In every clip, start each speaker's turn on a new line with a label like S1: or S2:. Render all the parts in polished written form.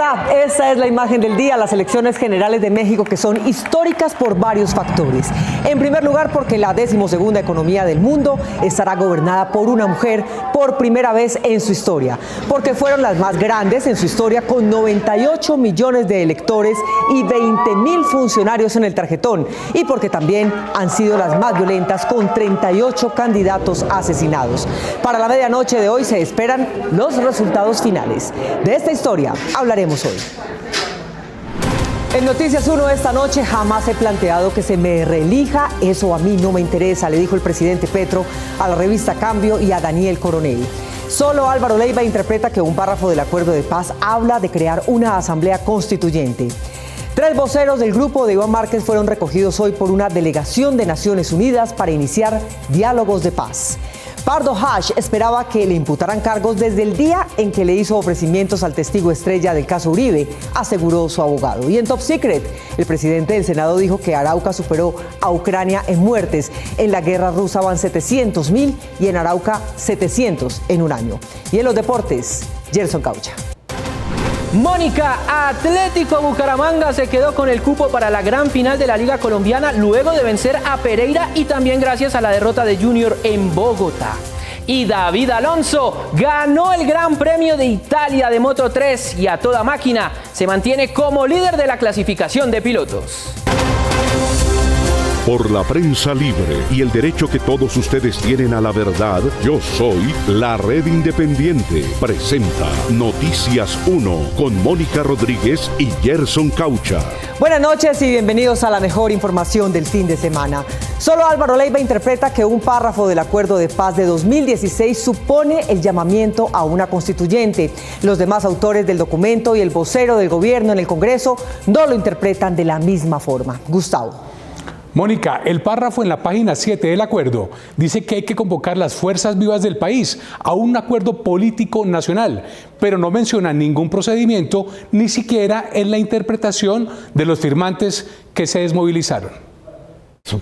S1: Bogotá, esta es la imagen del día, las elecciones generales de México que son históricas por varios factores. En primer lugar, porque la 12ª economía del mundo estará gobernada por una mujer por primera vez en su historia. Porque fueron las más grandes en su historia con 98 millones de electores y 20.000 funcionarios en el tarjetón. Y porque también han sido las más violentas con 38 candidatos asesinados. Para la medianoche de hoy se esperan los resultados finales. De esta historia hablaremos hoy. En Noticias 1 esta noche, jamás he planteado que se me reelija, eso a mí no me interesa, le dijo el presidente Petro a la revista Cambio y a Daniel Coronel. Solo Álvaro Leiva interpreta que un párrafo del acuerdo de paz habla de crear una asamblea constituyente. 3 voceros del grupo de Iván Márquez fueron recogidos hoy por una delegación de Naciones Unidas para iniciar diálogos de paz. Pardo Hash esperaba que le imputaran cargos desde el día en que le hizo ofrecimientos al testigo estrella del caso Uribe, aseguró su abogado. Y en Top Secret, el presidente del Senado dijo que Arauca superó a Ucrania en muertes. En la guerra rusa van 700.000 y en Arauca 700 en un año. Y en los deportes, Gerson Caucha.
S2: Mónica, Atlético Bucaramanga se quedó con el cupo para la gran final de la Liga Colombiana luego de vencer a Pereira y también gracias a la derrota de Junior en Bogotá. Y David Alonso ganó el Gran Premio de Italia de Moto 3 y a toda máquina se mantiene como líder de la clasificación de pilotos.
S3: Por la prensa libre y el derecho que todos ustedes tienen a la verdad, yo soy la Red Independiente. Presenta Noticias 1 con Mónica Rodríguez y Gerson Caucha.
S1: Buenas noches y bienvenidos a la mejor información del fin de semana. Solo Álvaro Leiva interpreta que un párrafo del acuerdo de paz de 2016 supone el llamamiento a una constituyente. Los demás autores del documento y el vocero del gobierno en el Congreso no lo interpretan de la misma forma. Gustavo.
S4: Mónica, el párrafo en la página 7 del acuerdo dice que hay que convocar las fuerzas vivas del país a un acuerdo político nacional, pero no menciona ningún procedimiento, ni siquiera en la interpretación de los firmantes que se desmovilizaron.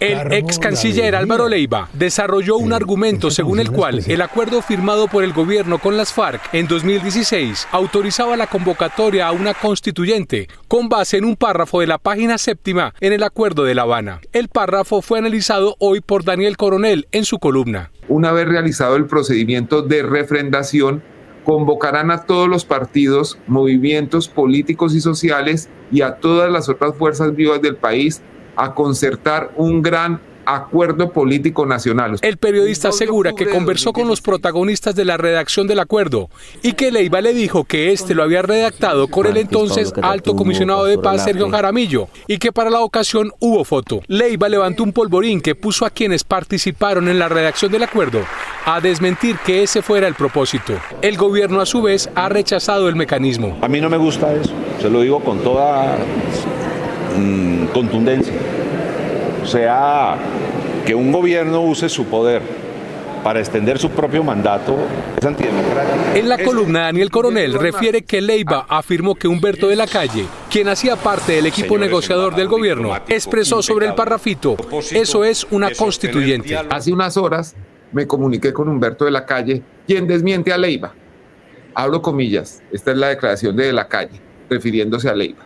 S5: El ex canciller Álvaro Leiva desarrolló un argumento según el cual el acuerdo firmado por el gobierno con las FARC en 2016 autorizaba la convocatoria a una constituyente con base en un párrafo de la página 7 en el acuerdo de La Habana. El párrafo fue analizado hoy por Daniel Coronel en su columna.
S6: Una vez realizado el procedimiento de refrendación, convocarán a todos los partidos, movimientos políticos y sociales y a todas las otras fuerzas vivas del país a concertar un gran acuerdo político nacional.
S5: El periodista asegura que conversó con los protagonistas de la redacción del acuerdo y que Leiva le dijo que este lo había redactado con el entonces alto comisionado de paz Sergio Jaramillo y que para la ocasión hubo foto. Leiva levantó un polvorín que puso a quienes participaron en la redacción del acuerdo a desmentir que ese fuera el propósito. El gobierno a su vez ha rechazado el mecanismo.
S7: A mí no me gusta eso, se lo digo con toda contundencia. O sea, que un gobierno use su poder para extender su propio mandato es antidemocrático.
S5: En la columna, Daniel Coronel refiere que Leiva afirmó que Humberto de la Calle, quien hacía parte del equipo negociador del gobierno, expresó sobre el parrafito: eso es una constituyente.
S6: Hace unas horas me comuniqué con Humberto de la Calle, quien desmiente a Leiva. Abro comillas, esta es la declaración de la Calle, refiriéndose a Leiva.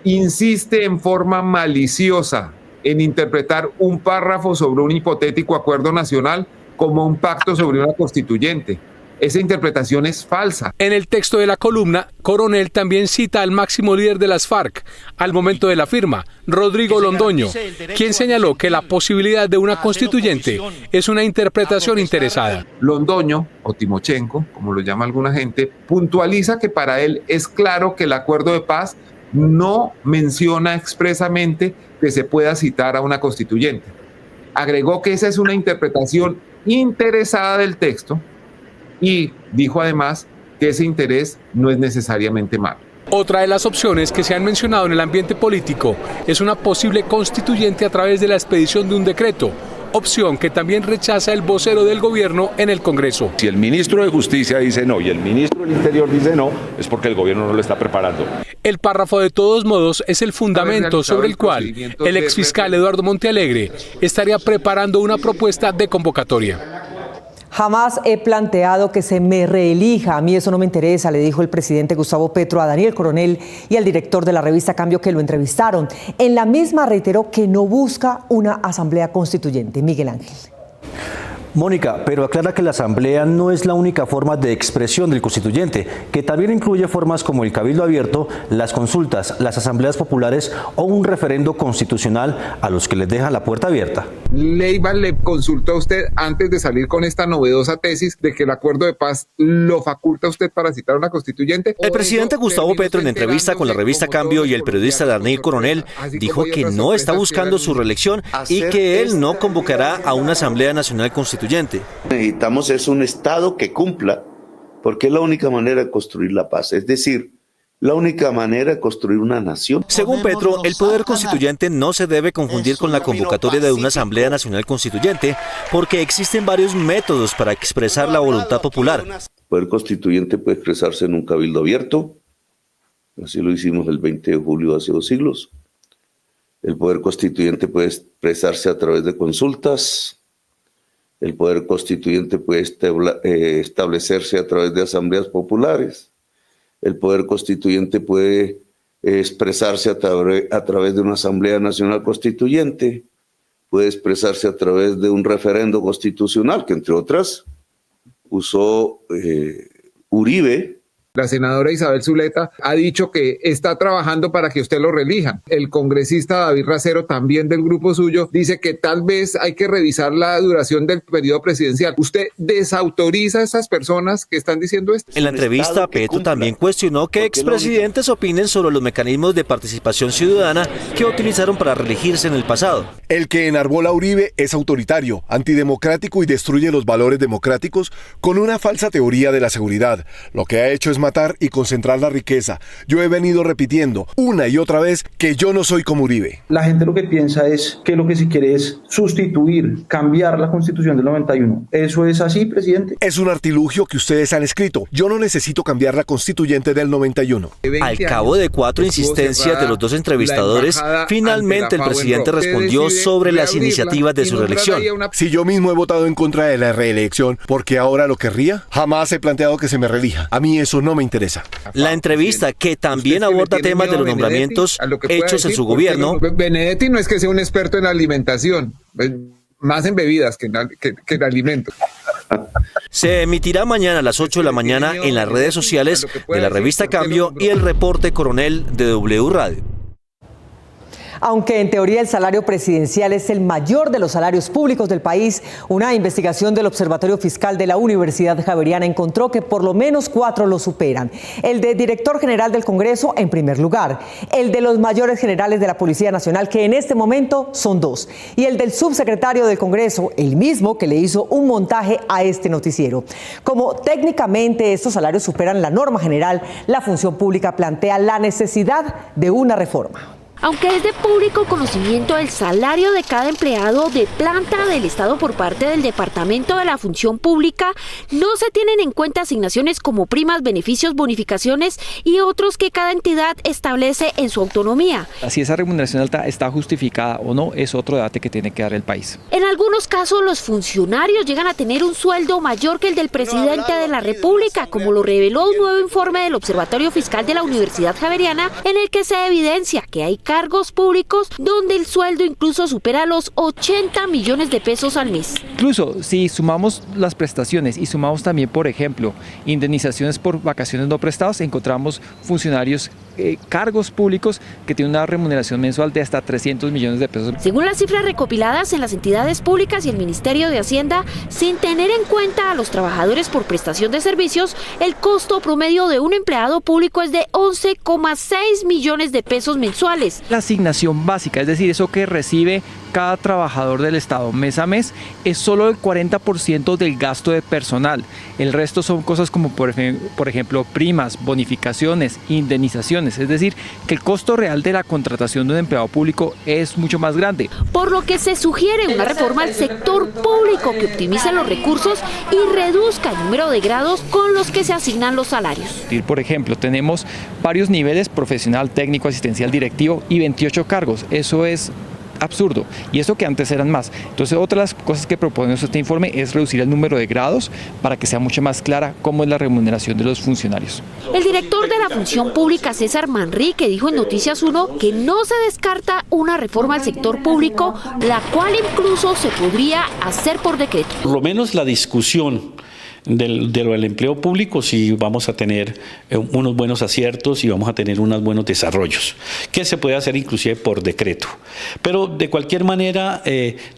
S6: Insiste en forma maliciosa en interpretar un párrafo sobre un hipotético acuerdo nacional como un pacto sobre una constituyente. Esa interpretación es falsa.
S5: En el texto de la columna, Coronel también cita al máximo líder de las FARC al momento de la firma, Rodrigo Londoño, quien señaló que la posibilidad de una constituyente es una interpretación interesada.
S6: Londoño, o Timochenko, como lo llama alguna gente, puntualiza que para él es claro que el acuerdo de paz no menciona expresamente que se pueda citar a una constituyente. Agregó que esa es una interpretación interesada del texto y dijo además que ese interés no es necesariamente malo.
S5: Otra de las opciones que se han mencionado en el ambiente político es una posible constituyente a través de la expedición de un decreto, opción que también rechaza el vocero del gobierno en el Congreso.
S7: Si el ministro de Justicia dice no y el ministro del Interior dice no, es porque el gobierno no lo está preparando.
S5: El párrafo de todos modos es el fundamento sobre el cual el exfiscal Eduardo Montealegre estaría preparando una propuesta de convocatoria.
S1: Jamás he planteado que se me reelija. A mí eso no me interesa, le dijo el presidente Gustavo Petro a Daniel Coronel y al director de la revista Cambio que lo entrevistaron. En la misma reiteró que no busca una asamblea constituyente. Miguel Ángel.
S8: Mónica, pero aclara que la asamblea no es la única forma de expresión del constituyente, que también incluye formas como el cabildo abierto, las consultas, las asambleas populares o un referendo constitucional a los que les deja la puerta abierta.
S6: Leiva le consultó a usted antes de salir con esta novedosa tesis de que el acuerdo de paz lo faculta a usted para citar una constituyente.
S9: El presidente Gustavo Petro, en entrevista con la revista Cambio y el periodista Daniel Coronel, dijo que no está buscando su reelección y que él no convocará a una asamblea nacional constituyente.
S10: Necesitamos es un Estado que cumpla, porque es la única manera de construir la paz, es decir, la única manera de construir una nación.
S9: Según Petro, el poder constituyente no se debe confundir con la convocatoria de una Asamblea Nacional Constituyente, porque existen varios métodos para expresar la voluntad popular.
S10: El poder constituyente puede expresarse en un cabildo abierto, así lo hicimos el 20 de julio hace 2 siglos. El poder constituyente puede expresarse a través de consultas. El poder constituyente puede establecerse a través de asambleas populares. El poder constituyente puede expresarse a través de una asamblea nacional constituyente. Puede expresarse a través de un referendo constitucional, que entre otras usó Uribe.
S6: La senadora Isabel Zuleta ha dicho que está trabajando para que usted lo reelija. El congresista David Racero, también del grupo suyo, dice que tal vez hay que revisar la duración del periodo presidencial. ¿Usted desautoriza a esas personas que están diciendo esto?
S9: En la entrevista, Petro también cuestionó que expresidentes opinen sobre los mecanismos de participación ciudadana que utilizaron para reelegirse en el pasado.
S11: El que enarbola a Uribe es autoritario, antidemocrático y destruye los valores democráticos con una falsa teoría de la seguridad. Lo que ha hecho es matar y concentrar la riqueza. Yo he venido repitiendo una y otra vez que yo no soy como Uribe.
S12: La gente lo que piensa es que lo que se quiere es sustituir, cambiar la Constitución del 91. ¿Eso es así, presidente?
S11: Es un artilugio que ustedes han escrito. Yo no necesito cambiar la Constituyente del 91.
S9: Al cabo de 4 insistencias de los dos entrevistadores, finalmente el presidente respondió sobre las iniciativas de su reelección.
S11: Si yo mismo he votado en contra de la reelección, ¿por qué ahora lo querría? Jamás he planteado que se me reelija. A mí eso no me interesa.
S9: La entrevista, que también aborda temas de los nombramientos hechos en su gobierno.
S6: Benedetti no es que sea un experto en alimentación, más en bebidas que en alimentos.
S9: Se emitirá mañana a las 8 de la mañana en las redes sociales de la revista Cambio y el reporte Coronel de W Radio.
S1: Aunque en teoría el salario presidencial es el mayor de los salarios públicos del país, una investigación del Observatorio Fiscal de la Universidad Javeriana encontró que por lo menos 4 lo superan. El de director general del Congreso en primer lugar, el de los mayores generales de la Policía Nacional, que en este momento son 2, y el del subsecretario del Congreso, el mismo que le hizo un montaje a este noticiero. Como técnicamente estos salarios superan la norma general, la función pública plantea la necesidad de una reforma.
S13: Aunque es de público conocimiento el salario de cada empleado de planta del Estado por parte del Departamento de la Función Pública, no se tienen en cuenta asignaciones como primas, beneficios, bonificaciones y otros que cada entidad establece en su autonomía.
S14: Si esa remuneración alta está justificada o no es otro debate que tiene que dar el país.
S13: En algunos casos los funcionarios llegan a tener un sueldo mayor que el del presidente de la República, como lo reveló un nuevo informe del Observatorio Fiscal de la Universidad Javeriana, en el que se evidencia que hay cargos públicos donde el sueldo incluso supera los 80 millones de pesos al mes.
S14: Incluso si sumamos las prestaciones y sumamos también, por ejemplo, indemnizaciones por vacaciones no prestadas, encontramos funcionarios, cargos públicos que tienen una remuneración mensual de hasta 300 millones de pesos.
S13: Según las cifras recopiladas en las entidades públicas y el Ministerio de Hacienda, sin tener en cuenta a los trabajadores por prestación de servicios, el costo promedio de un empleado público es de 11,6 millones de pesos mensuales.
S14: La asignación básica, es decir, eso que recibe cada trabajador del Estado mes a mes, es solo el 40% del gasto de personal. El resto son cosas como, por ejemplo, primas, bonificaciones, indemnizaciones. Es decir, que el costo real de la contratación de un empleado público es mucho más grande.
S13: Por lo que se sugiere una reforma al sector público que optimice los recursos y reduzca el número de grados con los que se asignan los salarios.
S14: Por ejemplo, tenemos varios niveles: profesional, técnico, asistencial, directivo y 28 cargos. Eso es absurdo, y eso que antes eran más. Entonces, otra de las cosas que proponemos este informe es reducir el número de grados para que sea mucho más clara cómo es la remuneración de los funcionarios.
S13: El director de la Función Pública, César Manrique, dijo en Noticias 1 que no se descarta una reforma al sector público, la cual incluso se podría hacer por decreto.
S15: Por lo menos la discusión del empleo público, sí vamos a tener unos buenos aciertos y vamos a tener unos buenos desarrollos, que se puede hacer inclusive por decreto. Pero de cualquier manera,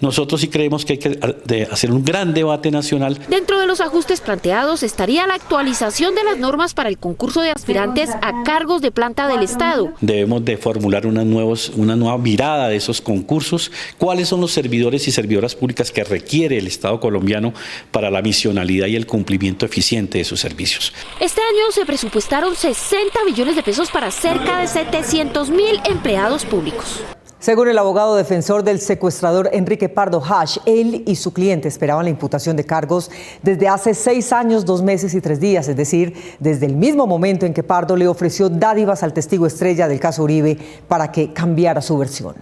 S15: nosotros sí creemos que hay que hacer un gran debate nacional.
S13: Dentro de los ajustes planteados estaría la actualización de las normas para el concurso de aspirantes a cargos de planta del Estado.
S15: Debemos de formular una nueva mirada de esos concursos, cuáles son los servidores y servidoras públicas que requiere el Estado colombiano para la misionalidad y el cumplimiento eficiente de sus servicios.
S13: Este año se presupuestaron 60 billones de pesos para cerca de 700.000 empleados públicos.
S1: Según el abogado defensor del secuestrador Enrique Pardo Hash, él y su cliente esperaban la imputación de cargos desde hace 6 años, 2 meses y 3 días, es decir, desde el mismo momento en que Pardo le ofreció dádivas al testigo estrella del caso Uribe para que cambiara su versión.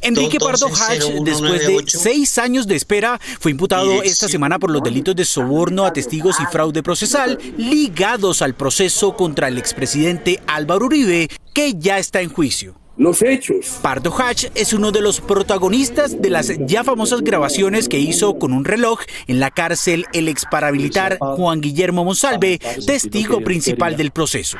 S16: Enrique Pardo Hash, después de 6 años de espera, fue imputado esta semana por los delitos de soborno a testigos y fraude procesal ligados al proceso contra el expresidente Álvaro Uribe, que ya está en juicio.
S17: Los hechos.
S16: Pardo Hash es uno de los protagonistas de las ya famosas grabaciones que hizo con un reloj en la cárcel el ex paramilitar Juan Guillermo Monsalve, testigo principal del proceso.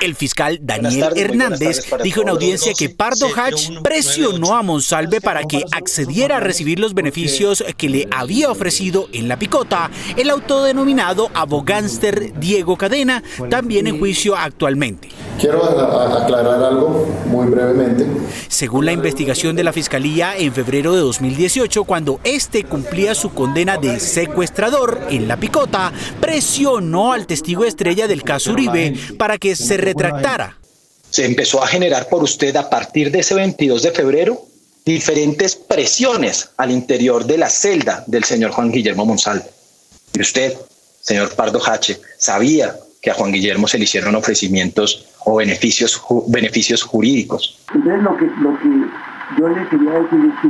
S16: El fiscal Daniel Hernández dijo en audiencia que Pardo Hash presionó a Monsalve para que accediera a recibir los beneficios que le había ofrecido en la picota el autodenominado abogánster Diego Cadena, también en juicio actualmente.
S18: Quiero aclarar algo muy brevemente.
S16: Según la investigación de la Fiscalía, en febrero de 2018, cuando este cumplía su condena de secuestrador en la picota, presionó al testigo estrella del caso Uribe para que se retractara.
S19: Se empezó a generar por usted a partir de ese 22 de febrero diferentes presiones al interior de la celda del señor Juan Guillermo Monsalve. Y usted, señor Pardo Hash, sabía que a Juan Guillermo se le hicieron ofrecimientos o beneficios jurídicos.
S20: Entonces lo que yo le quería decir es que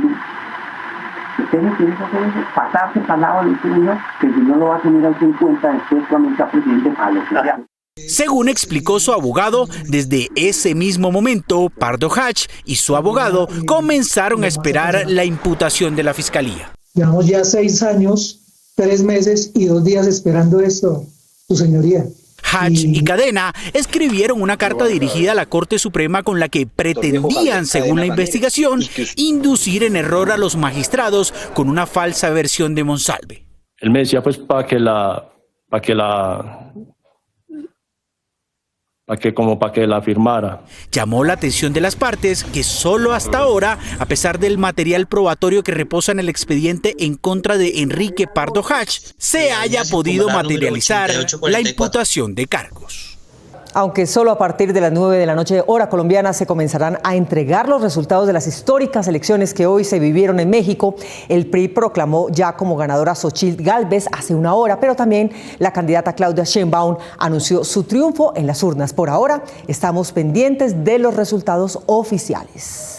S20: usted no tiene que hacer eso, pasarse para el lado del señor, que si no lo va a tener al 50 después cuando está presidente malo.
S16: Según explicó su abogado, desde ese mismo momento, Pardo Hash y su abogado comenzaron a esperar la imputación de la Fiscalía.
S21: Llevamos ya 6 años, 3 meses y 2 días esperando esto, su señoría.
S16: Hash y Cadena escribieron una carta dirigida a la Corte Suprema con la que pretendían, según la investigación, inducir en error a los magistrados con una falsa versión de Monsalve.
S22: Él me decía pues para que la firmara.
S16: Llamó la atención de las partes que solo hasta ahora, a pesar del material probatorio que reposa en el expediente en contra de Enrique Pardo Hash, se haya podido materializar la imputación de cargos.
S1: Aunque solo a partir de las 9 de la noche, hora colombiana, se comenzarán a entregar los resultados de las históricas elecciones que hoy se vivieron en México, el PRI proclamó ya como ganadora a Xochitl Gálvez hace 1 hora, pero también la candidata Claudia Sheinbaum anunció su triunfo en las urnas. Por ahora, estamos pendientes de los resultados oficiales.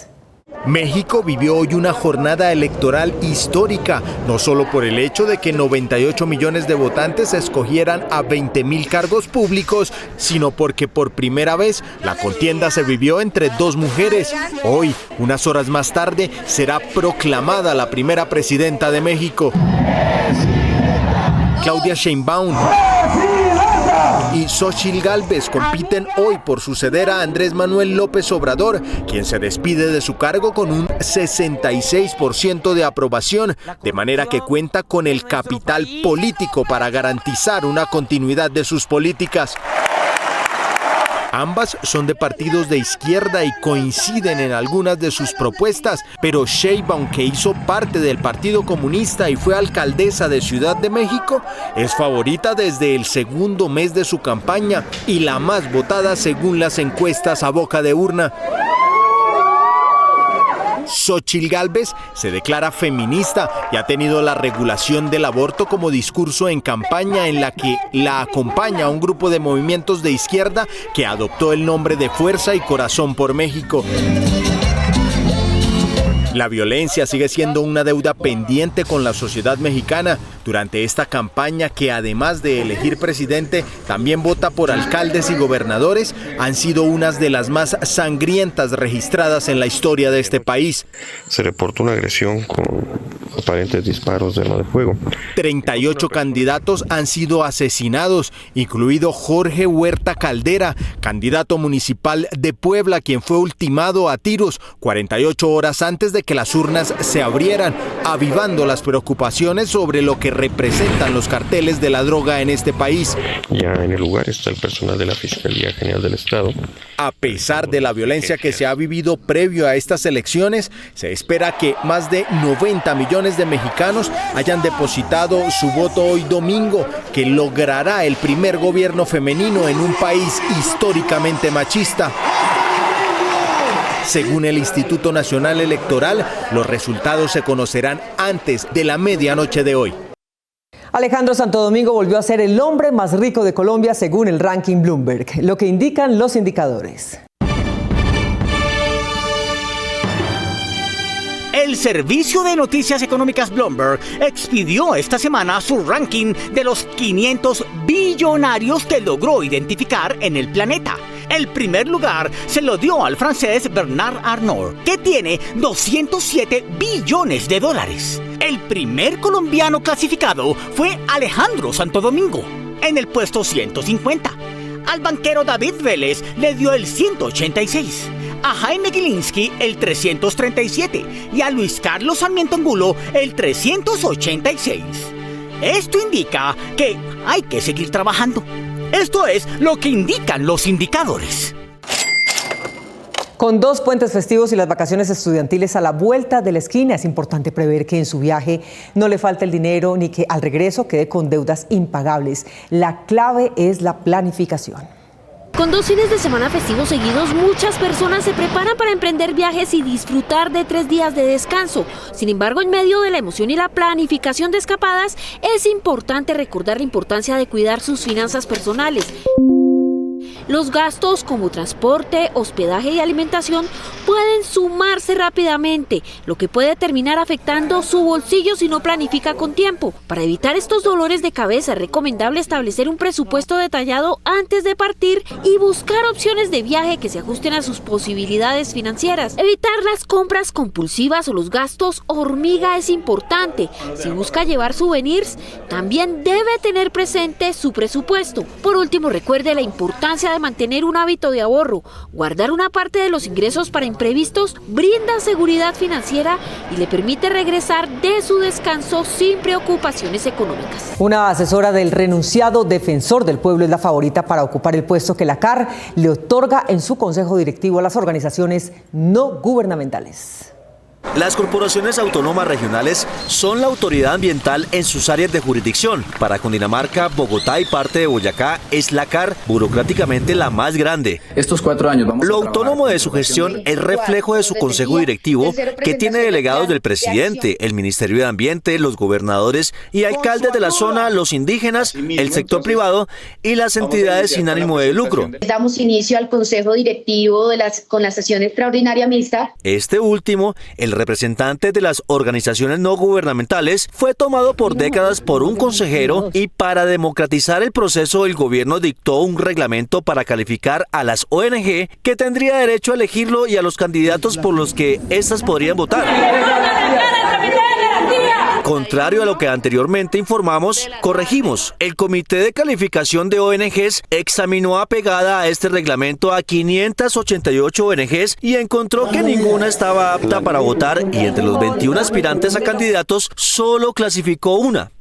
S23: México vivió hoy una jornada electoral histórica, no solo por el hecho de que 98 millones de votantes escogieran a 20.000 cargos públicos, sino porque por primera vez la contienda se vivió entre 2 mujeres. Hoy, unas horas más tarde, será proclamada la primera presidenta de México. Claudia Sheinbaum y Xochitl Gálvez compiten hoy por suceder a Andrés Manuel López Obrador, quien se despide de su cargo con un 66% de aprobación, de manera que cuenta con el capital político para garantizar una continuidad de sus políticas. Ambas son de partidos de izquierda y coinciden en algunas de sus propuestas, pero Sheinbaum, que hizo parte del Partido Comunista y fue alcaldesa de Ciudad de México, es favorita desde el segundo mes de su campaña y la más votada según las encuestas a boca de urna. Xóchitl Gálvez se declara feminista y ha tenido la regulación del aborto como discurso en campaña, en la que la acompaña un grupo de movimientos de izquierda que adoptó el nombre de Fuerza y Corazón por México. La violencia sigue siendo una deuda pendiente con la sociedad mexicana. Durante esta campaña, que además de elegir presidente, también vota por alcaldes y gobernadores, han sido unas de las más sangrientas registradas en la historia de este país.
S2: Se reportó una agresión con aparentes disparos de arma de fuego.
S23: 38 candidatos han sido asesinados, incluido Jorge Huerta Caldera, candidato municipal de Puebla, quien fue ultimado a tiros 48 horas antes de que las urnas se abrieran, avivando las preocupaciones sobre lo que representan los carteles de la droga en este país.
S2: Ya en el lugar está el personal de la Fiscalía General del Estado.
S23: A pesar de la violencia que se ha vivido previo a estas elecciones, se espera que más de 90 millones de mexicanos hayan depositado su voto hoy domingo, que logrará el primer gobierno femenino en un país históricamente machista. Según el Instituto Nacional Electoral, los resultados se conocerán antes de la medianoche de hoy.
S1: Alejandro Santo Domingo volvió a ser el hombre más rico de Colombia según el ranking Bloomberg, lo que indican los indicadores.
S16: El servicio de noticias económicas Bloomberg expidió esta semana su ranking de los 500 billonarios que logró identificar en el planeta. El primer lugar se lo dio al francés Bernard Arnault, que tiene 207 billones de dólares. El primer colombiano clasificado fue Alejandro Santo Domingo, en el puesto 150. Al banquero David Vélez le dio el 186. A Jaime Gilinski el 337 y a Luis Carlos Sarmiento Angulo el 386. Esto indica que hay que seguir trabajando. Esto es lo que indican los indicadores.
S1: Con 2 puentes festivos y las vacaciones estudiantiles a la vuelta de la esquina, es importante prever que en su viaje no le falte el dinero ni que al regreso quede con deudas impagables. La clave es la planificación.
S13: Con 2 fines de semana festivos seguidos, muchas personas se preparan para emprender viajes y disfrutar de 3 días de descanso. Sin embargo, en medio de la emoción y la planificación de escapadas, es importante recordar la importancia de cuidar sus finanzas personales. Los gastos como transporte, hospedaje y alimentación pueden sumarse rápidamente, lo que puede terminar afectando su bolsillo si no planifica con tiempo. Para evitar estos dolores de cabeza, es recomendable establecer un presupuesto detallado antes de partir y buscar opciones de viaje que se ajusten a sus posibilidades financieras. Evitar las compras compulsivas o los gastos hormiga es importante. Si busca llevar souvenirs, también debe tener presente su presupuesto. Por último, recuerde la importancia de mantener un hábito de ahorro. Guardar una parte de los ingresos para imprevistos brinda seguridad financiera y le permite regresar de su descanso sin preocupaciones económicas.
S1: Una asesora del renunciado defensor del pueblo es la favorita para ocupar el puesto que la CAR le otorga en su consejo directivo a las organizaciones no gubernamentales.
S9: Las corporaciones autónomas regionales son la autoridad ambiental en sus áreas de jurisdicción. Para Cundinamarca, Bogotá y parte de Boyacá es la CAR burocráticamente la más grande.
S3: Estos 4 años vamos
S9: Lo autónomo de su gestión es reflejo de su consejo directivo, que tiene delegados del presidente, el Ministerio de Ambiente, los gobernadores y alcaldes de la zona, los indígenas, el sector privado y las entidades sin ánimo de lucro.
S17: Damos inicio al consejo directivo con la sesión extraordinaria mixta.
S9: Este último, el representante de las organizaciones no gubernamentales, fue tomado por décadas por un consejero y para democratizar el proceso el gobierno dictó un reglamento para calificar a las ONG que tendría derecho a elegirlo y a los candidatos por los que éstas podrían votar. Contrario a lo que anteriormente informamos, corregimos. El Comité de Calificación de ONGs examinó apegada a este reglamento a 588 ONGs y encontró que ninguna estaba apta para votar y entre los 21 aspirantes a candidatos solo clasificó una.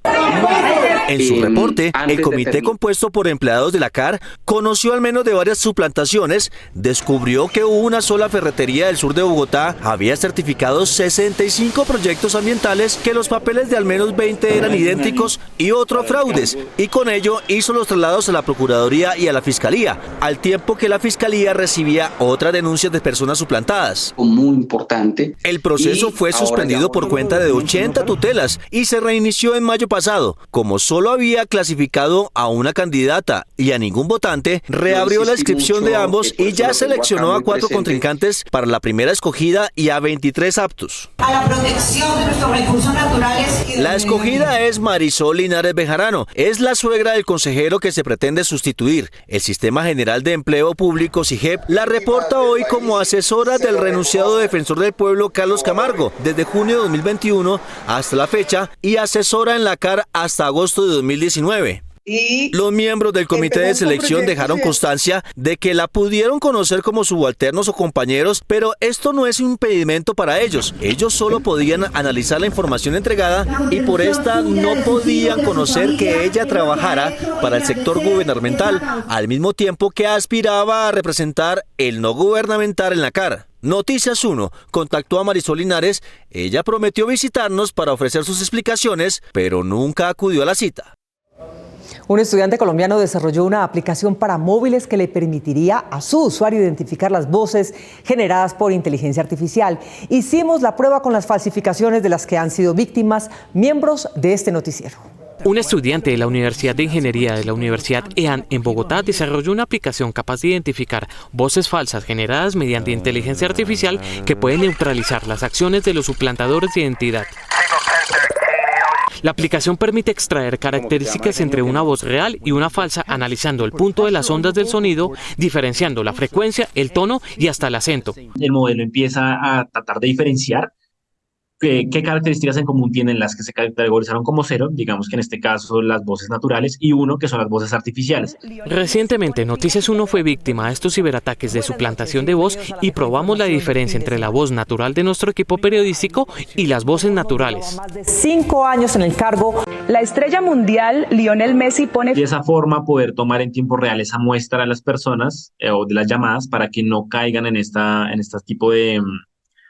S9: En su reporte, el comité compuesto por empleados de la CAR conoció al menos de varias suplantaciones, descubrió que una sola ferretería del sur de Bogotá había certificado 65 proyectos ambientales, que los papeles de al menos 20 eran idénticos y otros fraudes, y con ello hizo los traslados a la Procuraduría y a la Fiscalía, al tiempo que la Fiscalía recibía otras denuncias de personas suplantadas.
S3: Muy importante.
S9: El proceso fue suspendido por cuenta de 80 tutelas y se reinició en mayo pasado. Como solo había clasificado a una candidata y a ningún votante, reabrió la inscripción de ambos y ya seleccionó a 4 contrincantes para la primera escogida y a 23 aptos.
S4: A la protección de nuestros recursos naturales.
S9: La escogida es Marisol Linares Bejarano. Es la suegra del consejero que se pretende sustituir. El Sistema General de Empleo Público, SIGEP, la reporta hoy como asesora del renunciado defensor del pueblo Carlos Camargo desde junio de 2021 hasta la fecha, y asesora en la CAR hasta agosto de 2019. Los miembros del comité de selección dejaron constancia de que la pudieron conocer como subalternos o compañeros, pero esto no es un impedimento para ellos. Ellos solo podían analizar la información entregada y por esta no podían conocer que ella trabajara para el sector gubernamental, al mismo tiempo que aspiraba a representar el no gubernamental en la CAR. Noticias 1 contactó a Marisol Linares. Ella prometió visitarnos para ofrecer sus explicaciones, pero nunca acudió a la cita.
S1: Un estudiante colombiano desarrolló una aplicación para móviles que le permitiría a su usuario identificar las voces generadas por inteligencia artificial. Hicimos la prueba con las falsificaciones de las que han sido víctimas miembros de este noticiero.
S7: Un estudiante de la Universidad de Ingeniería de la Universidad EAN en Bogotá desarrolló una aplicación capaz de identificar voces falsas generadas mediante inteligencia artificial que puede neutralizar las acciones de los suplantadores de identidad. La aplicación permite extraer características entre una voz real y una falsa, analizando el punto de las ondas del sonido, diferenciando la frecuencia, el tono y hasta el acento.
S24: El modelo empieza a tratar de diferenciar qué características en común tienen las que se categorizaron como 0, digamos que en este caso las voces naturales, y 1, que son las voces artificiales.
S7: Recientemente, Noticias 1 fue víctima de estos ciberataques de suplantación de voz y probamos la diferencia entre la voz natural de nuestro equipo periodístico y las voces naturales.
S1: Más de 5 años en el cargo,
S25: la estrella mundial Lionel Messi pone...
S24: De esa forma poder tomar en tiempo real esa muestra a las personas o de las llamadas para que no caigan en este tipo de,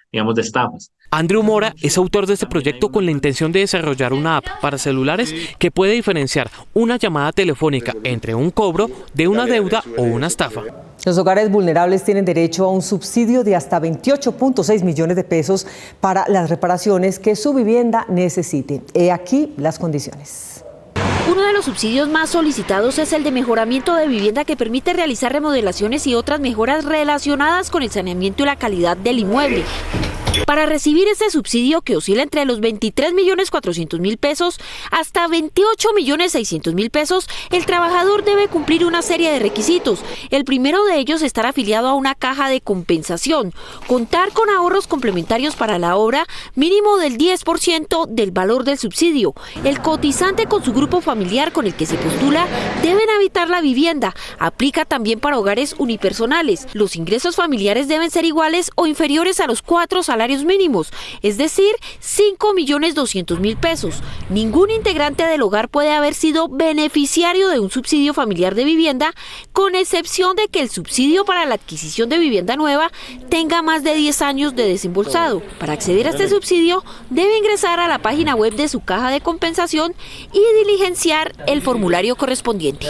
S24: digamos, de estafas.
S7: Andrew Mora es autor de este proyecto con la intención de desarrollar una app para celulares que puede diferenciar una llamada telefónica entre un cobro de una deuda o una estafa.
S1: Los hogares vulnerables tienen derecho a un subsidio de hasta 28.6 millones de pesos para las reparaciones que su vivienda necesite. He aquí las condiciones.
S13: Uno de los subsidios más solicitados es el de mejoramiento de vivienda, que permite realizar remodelaciones y otras mejoras relacionadas con el saneamiento y la calidad del inmueble. Para recibir este subsidio, que oscila entre los 23.400.000 pesos hasta 28.600.000 pesos, el trabajador debe cumplir una serie de requisitos. El primero de ellos, estar afiliado a una caja de compensación, contar con ahorros complementarios para la obra, mínimo del 10% del valor del subsidio. El cotizante con su grupo familiar con el que se postula deben habitar la vivienda. Aplica también para hogares unipersonales. Los ingresos familiares deben ser iguales o inferiores a los 4 salarios mínimos, es decir, 5.200.000 pesos. Ningún integrante del hogar puede haber sido beneficiario de un subsidio familiar de vivienda, con excepción de que el subsidio para la adquisición de vivienda nueva tenga más de 10 años de desembolsado. Para acceder a este subsidio, debe ingresar a la página web de su caja de compensación y diligenciar el formulario correspondiente.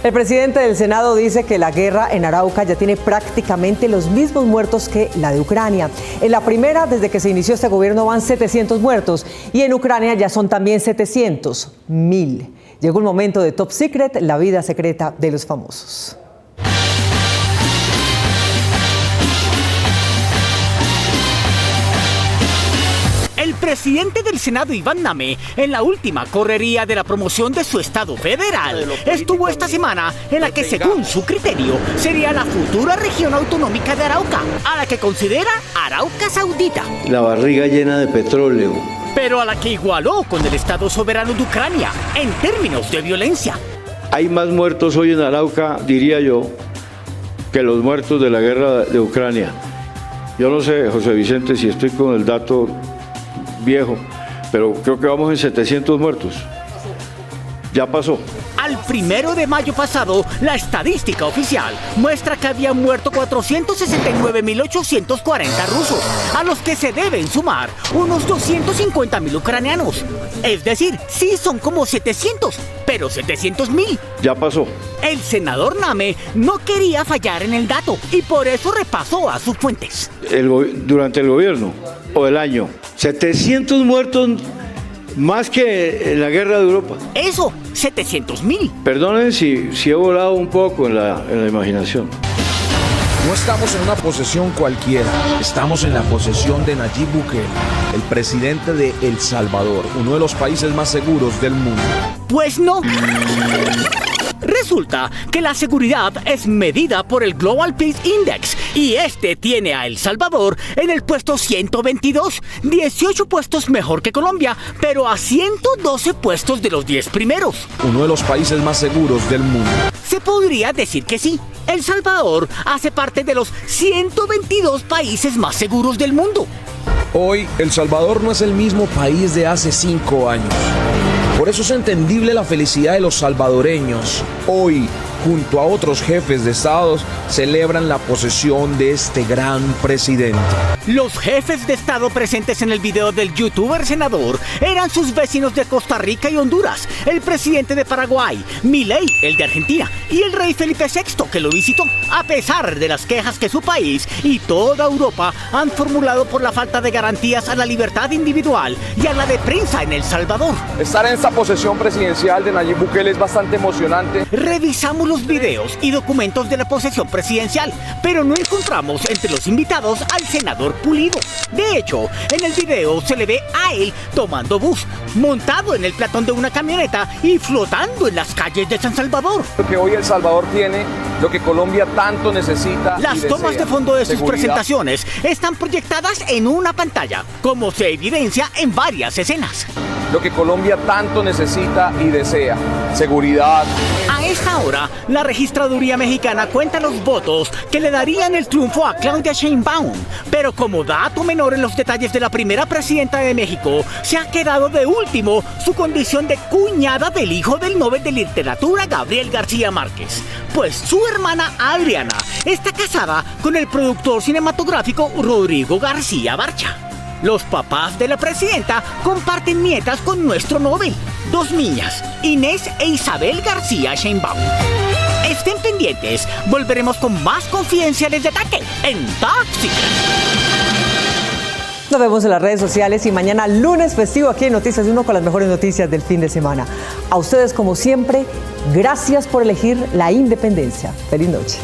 S1: El presidente del Senado dice que la guerra en Arauca ya tiene prácticamente los mismos muertos que la de Ucrania. En la primera, desde que se inició este gobierno, van 700 muertos y en Ucrania ya son también 700.000. Llegó el momento de Top Secret, la vida secreta de los famosos.
S16: El presidente del Senado, Iván Name, en la última correría de la promoción de su estado federal, estuvo esta semana en la que, según su criterio, sería la futura región autonómica de Arauca, a la que considera Arauca Saudita.
S26: La barriga llena de petróleo.
S16: Pero a la que igualó con el Estado soberano de Ucrania en términos de violencia.
S26: Hay más muertos hoy en Arauca, diría yo, que los muertos de la guerra de Ucrania. Yo no sé, José Vicente, si estoy con el dato viejo, pero creo que vamos en 700 muertos. Ya pasó.
S16: Al 1 de mayo pasado, la estadística oficial muestra que habían muerto 469.840 rusos, a los que se deben sumar unos 250.000 ucranianos. Es decir, sí son como 700, pero 700.000.
S26: Ya pasó.
S16: El senador Name no quería fallar en el dato y por eso repasó a sus fuentes.
S26: Durante el gobierno o el año, 700 muertos más que en la guerra de Europa.
S16: Eso, 700.000.
S26: Perdonen si he volado un poco en la imaginación.
S3: No estamos en una posesión cualquiera, estamos en la posesión de Nayib Bukele, el presidente de El Salvador, uno de los países más seguros del mundo.
S16: Pues no. Resulta que la seguridad es medida por el Global Peace Index y este tiene a El Salvador en el puesto 122, 18 puestos mejor que Colombia, pero a 112 puestos de los 10 primeros.
S3: Uno de los países más seguros del mundo.
S16: Se podría decir que sí. El Salvador hace parte de los 122 países más seguros del mundo.
S3: Hoy, El Salvador no es el mismo país de hace 5 años. Por eso es entendible la felicidad de los salvadoreños. Hoy, junto a otros jefes de estados, celebran la posesión de este gran presidente.
S16: Los jefes de estado presentes en el video del youtuber senador eran sus vecinos de Costa Rica y Honduras, el presidente de Paraguay, Milei, el de Argentina, y el rey Felipe VI, que lo visitó, a pesar de las quejas que su país y toda Europa han formulado por la falta de garantías a la libertad individual y a la de prensa en El Salvador.
S3: Estar en esta posesión presidencial de Nayib Bukele es bastante emocionante.
S16: Revisamos los videos y documentos de la posesión presidencial, pero no encontramos entre los invitados al senador Pulido. De hecho, en el video se le ve a él tomando bus, montado en el platón de una camioneta y flotando en las calles de San Salvador.
S3: Porque hoy El Salvador tiene lo que Colombia tanto necesita.
S16: Las tomas de fondo de sus presentaciones están proyectadas en una pantalla, como se evidencia en varias escenas.
S3: Lo que Colombia tanto necesita y desea, seguridad.
S16: A esta hora, la registraduría mexicana cuenta los votos que le darían el triunfo a Claudia Sheinbaum, pero como dato menor en los detalles de la primera presidenta de México, se ha quedado de último su condición de cuñada del hijo del Nobel de Literatura Gabriel García Márquez, pues su hermana Adriana está casada con el productor cinematográfico Rodrigo García Barcha. Los papás de la presidenta comparten nietas con nuestro Nobel, 2 niñas, Inés e Isabel García Sheinbaum. Estén pendientes, volveremos con más confidenciales de ataque en Top Secret.
S1: Nos vemos en las redes sociales y mañana lunes festivo aquí en Noticias 1 con las mejores noticias del fin de semana. A ustedes como siempre, gracias por elegir la independencia. Feliz noche.